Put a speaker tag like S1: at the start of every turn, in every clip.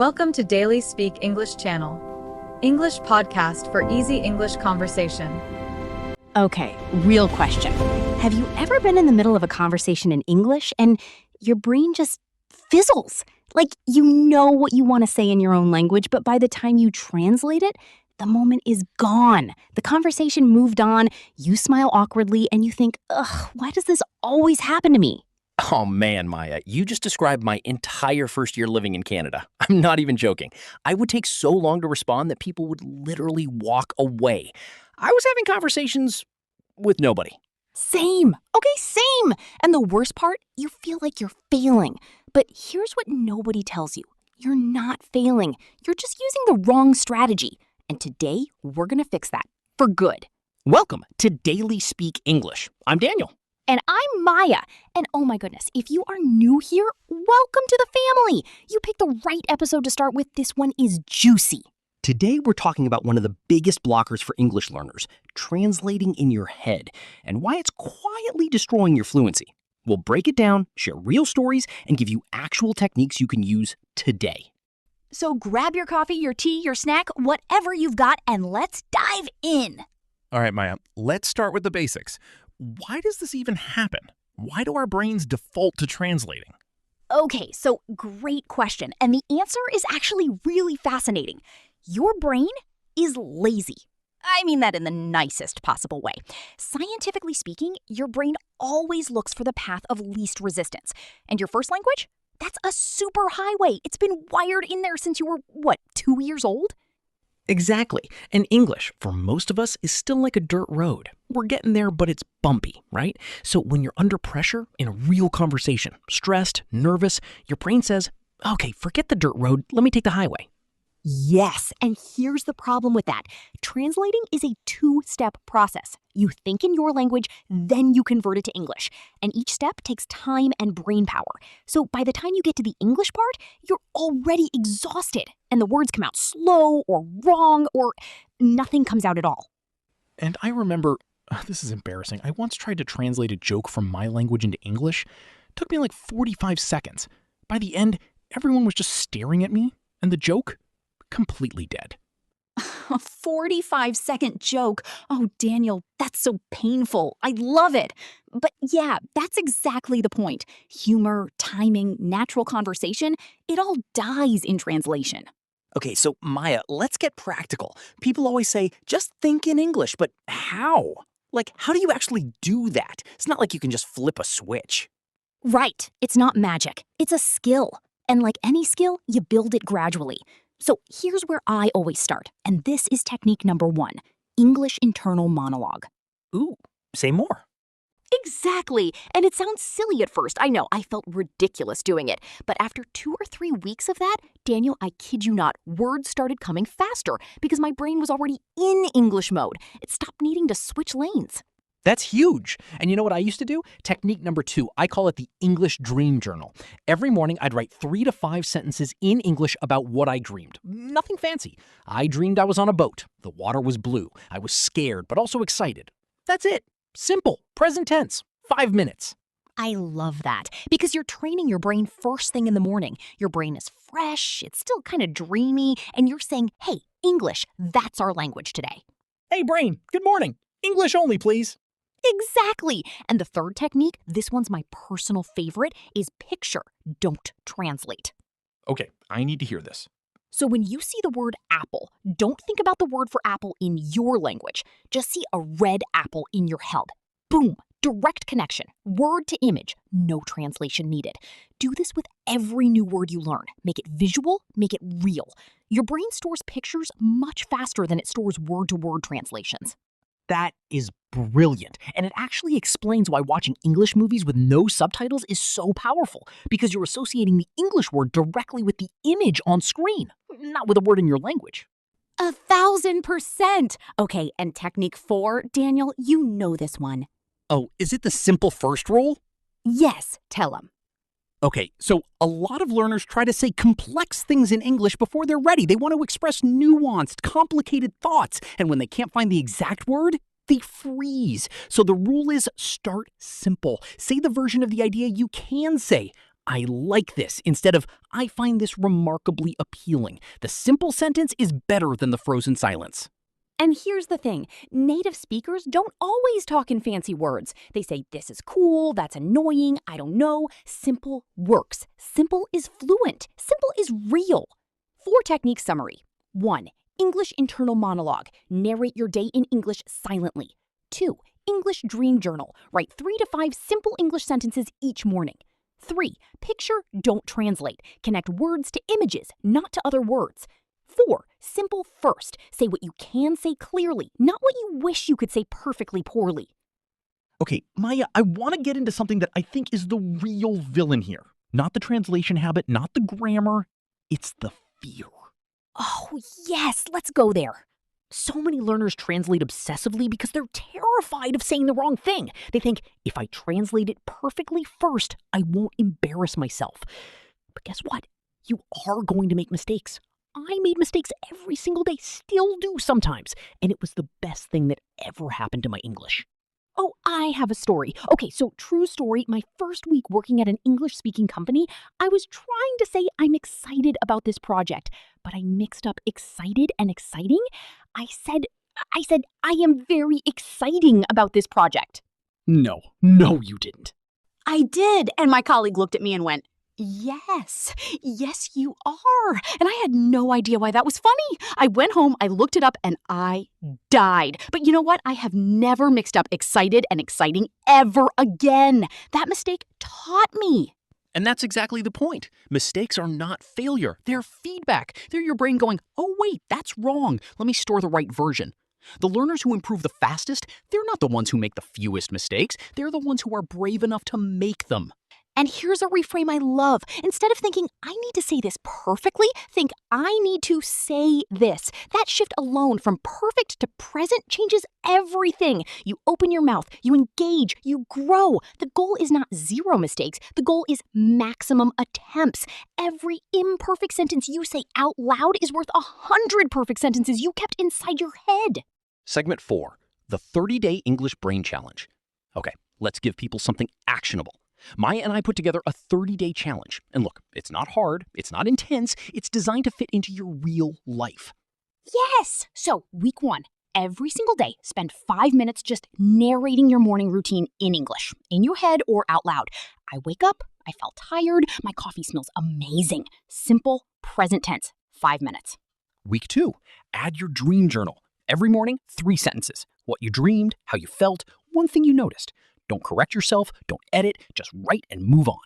S1: Welcome to Daily Speak English channel, English podcast for easy English conversation.
S2: Okay, real question. Have you ever been in the middle of a conversation in English and your brain just fizzles? Like you know what you want to say in your own language, but by the time you translate it, the moment is gone. The conversation moved on, you smile awkwardly, and you think, ugh, why does this always happen to me?
S3: Oh man, Maya, you just described my entire first year living in Canada. I'm not even joking. I would take so long to respond that people would literally walk away. I was having conversations with nobody.
S2: Same. Okay, same. And the worst part, you feel like you're failing. But here's what nobody tells you. You're not failing. You're just using the wrong strategy. And today, we're going to fix that for good.
S3: Welcome to Daily Speak English. I'm Daniel.
S2: And I'm Maya. And oh my goodness, if you are new here, welcome to the family. You picked the right episode to start with. This one is juicy.
S3: Today we're talking about one of the biggest blockers for English learners, translating in your head, and why it's quietly destroying your fluency. We'll break it down, share real stories, and give you actual techniques you can use today.
S2: So grab your coffee, your tea, your snack, whatever you've got, and let's dive in.
S4: All right, Maya, let's start with the basics. Why does this even happen? Why do our brains default to translating?
S2: Okay, so great question. And the answer is actually really fascinating. Your brain is lazy. I mean that in the nicest possible way. Scientifically speaking, your brain always looks for the path of least resistance. And your first language? That's a super highway. It's been wired in there since you were, 2 years old?
S3: Exactly. And English, for most of us, is still like a dirt road. We're getting there, but it's bumpy, right? So when you're under pressure in a real conversation, stressed, nervous, your brain says, okay, forget the dirt road, let me take the highway.
S2: Yes, and here's the problem with that. Translating is a two-step process. You think in your language, then you convert it to English. And each step takes time and brain power. So by the time you get to the English part, you're already exhausted. And the words come out slow or wrong or nothing comes out at all.
S4: And I remember, this is embarrassing, I once tried to translate a joke from my language into English. It took me like 45 seconds. By the end, everyone was just staring at me, and the joke, completely dead.
S2: A 45-second joke. Oh, Daniel, that's so painful. I love it. But yeah, that's exactly the point. Humor, timing, natural conversation, it all dies in translation.
S3: Okay, so Maya, let's get practical. People always say, just think in English, but how? Like, how do you actually do that? It's not like you can just flip a switch.
S2: Right. It's not magic. It's a skill. And like any skill, you build it gradually. So here's where I always start, and this is technique number 1, English Internal Monologue.
S3: Ooh, say more.
S2: Exactly, and it sounds silly at first. I know, I felt ridiculous doing it. But after 2 or 3 weeks of that, Daniel, I kid you not, words started coming faster because my brain was already in English mode. It stopped needing to switch lanes.
S3: That's huge. And you know what I used to do? Technique number 2, I call it the English Dream Journal. Every morning, I'd write 3 to 5 sentences in English about what I dreamed. Nothing fancy. I dreamed I was on a boat. The water was blue. I was scared, but also excited. That's it. Simple. Present tense. 5 minutes.
S2: I love that because you're training your brain first thing in the morning. Your brain is fresh, it's still kind of dreamy, and you're saying, hey, English, that's our language today.
S3: Hey, brain, good morning. English only, please.
S2: Exactly. And the third technique, this one's my personal favorite, is picture, don't translate.
S4: Okay, I need to hear this.
S2: So when you see the word apple, don't think about the word for apple in your language. Just see a red apple in your head. Boom, direct connection, word to image, no translation needed. Do this with every new word you learn. Make it visual, make it real. Your brain stores pictures much faster than it stores word-to-word translations.
S3: That is brilliant. And it actually explains why watching English movies with no subtitles is so powerful, because you're associating the English word directly with the image on screen, not with a word in your language.
S2: 1,000%. Okay, and technique 4, Daniel, you know this one.
S3: Oh, is it the simple first rule?
S2: Yes, tell them.
S3: Okay, so a lot of learners try to say complex things in English before they're ready. They want to express nuanced, complicated thoughts. And when they can't find the exact word, they freeze. So the rule is start simple. Say the version of the idea you can say. I like this instead of I find this remarkably appealing. The simple sentence is better than the frozen silence.
S2: And here's the thing, native speakers don't always talk in fancy words. They say, this is cool, that's annoying, I don't know. Simple works. Simple is fluent. Simple is real. 4 technique summary. 1. English Internal Monologue. Narrate your day in English silently. 2. English Dream Journal. Write 3 to 5 simple English sentences each morning. 3. Picture, don't translate. Connect words to images, not to other words. 4. Simple first. Say what you can say clearly, not what you wish you could say perfectly poorly.
S4: Okay, Maya, I want to get into something that I think is the real villain here. Not the translation habit, not the grammar. It's the fear.
S2: Oh, yes, let's go there.
S3: So many learners translate obsessively because they're terrified of saying the wrong thing. They think, if I translate it perfectly first, I won't embarrass myself. But guess what? You are going to make mistakes. I made mistakes every single day, still do sometimes, and it was the best thing that ever happened to my English.
S2: Oh, I have a story. Okay, so true story, my first week working at an English-speaking company, I was trying to say I'm excited about this project, but I mixed up excited and exciting. I said I am very exciting about this project.
S3: No, you didn't.
S2: I did, and my colleague looked at me and went, yes, you are. And I had no idea why that was funny. I went home, I looked it up, and I died. But you know what? I have never mixed up excited and exciting ever again. That mistake taught me.
S3: And that's exactly the point. Mistakes are not failure. They're feedback. They're your brain going, oh wait, that's wrong. Let me store the right version. The learners who improve the fastest, they're not the ones who make the fewest mistakes. They're the ones who are brave enough to make them.
S2: And here's a reframe I love. Instead of thinking, I need to say this perfectly, think, I need to say this. That shift alone from perfect to present changes everything. You open your mouth, you engage, you grow. The goal is not 0 mistakes. The goal is maximum attempts. Every imperfect sentence you say out loud is worth 100 perfect sentences you kept inside your head.
S3: Segment 4, the 30-day English Brain Challenge. Okay, let's give people something actionable. Maya and I put together a 30-day challenge. And look, it's not hard, it's not intense, it's designed to fit into your real life.
S2: Yes! So, week 1, every single day, spend 5 minutes just narrating your morning routine in English, in your head or out loud. I wake up, I felt tired, my coffee smells amazing. Simple, present tense, 5 minutes.
S3: Week 2, add your dream journal. Every morning, 3 sentences. What you dreamed, how you felt, one thing you noticed. Don't correct yourself, don't edit, just write and move on.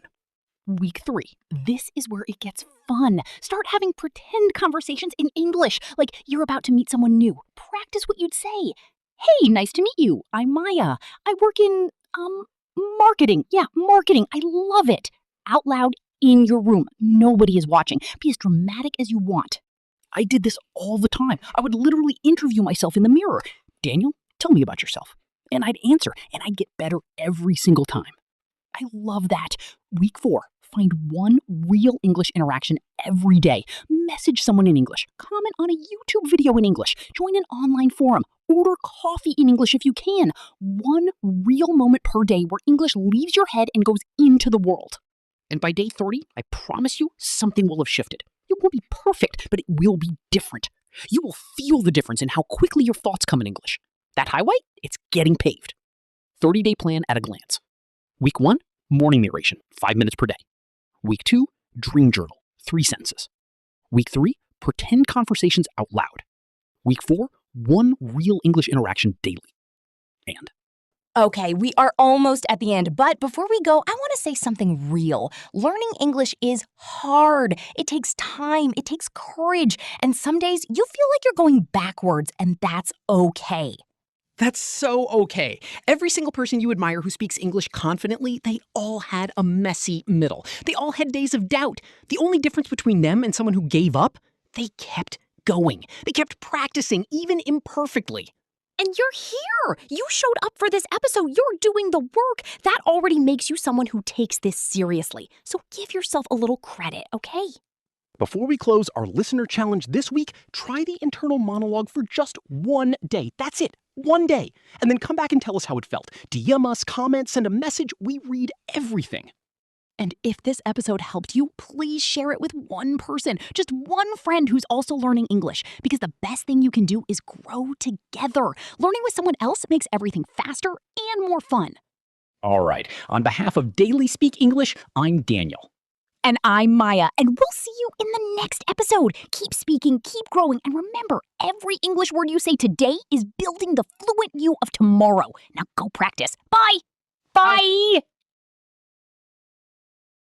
S2: Week 3, this is where it gets fun. Start having pretend conversations in English, like you're about to meet someone new. Practice what you'd say. Hey, nice to meet you. I'm Maya. I work in, marketing. Yeah, marketing. I love it. Out loud in your room. Nobody is watching. Be as dramatic as you want.
S3: I did this all the time. I would literally interview myself in the mirror. Daniel, tell me about yourself. And I'd answer, and I'd get better every single time. I love that. Week 4, find one real English interaction every day. Message someone in English. Comment on a YouTube video in English. Join an online forum. Order coffee in English if you can. One real moment per day where English leaves your head and goes into the world. And by day 30, I promise you, something will have shifted. It won't be perfect, but it will be different. You will feel the difference in how quickly your thoughts come in English. That highway, it's getting paved. 30-day plan at a glance. Week 1, morning narration, 5 minutes per day. Week 2, dream journal, 3 sentences. Week 3, pretend conversations out loud. Week 4, one real English interaction daily. And
S5: Okay, we are almost at the end, but before we go, I want to say something real. Learning English is hard. It takes time, it takes courage, and some days you feel like you're going backwards, and that's okay.
S3: That's so okay. Every single person you admire who speaks English confidently, they all had a messy middle. They all had days of doubt. The only difference between them and someone who gave up, they kept going. They kept practicing, even imperfectly.
S2: And you're here. You showed up for this episode. You're doing the work. That already makes you someone who takes this seriously. So give yourself a little credit, okay?
S3: Before we close our listener challenge this week, try the internal monologue for just 1 day. That's it, 1 day. And then come back and tell us how it felt. DM us, comment, send a message. We read everything.
S2: And if this episode helped you, please share it with one person, just one friend who's also learning English, because the best thing you can do is grow together. Learning with someone else makes everything faster and more fun.
S3: All right. On behalf of Daily Speak English, I'm Daniel.
S2: And I'm Maya, and we'll see you in the next episode. Keep speaking, keep growing, and remember, every English word you say today is building the fluent you of tomorrow. Now go practice. Bye! Bye!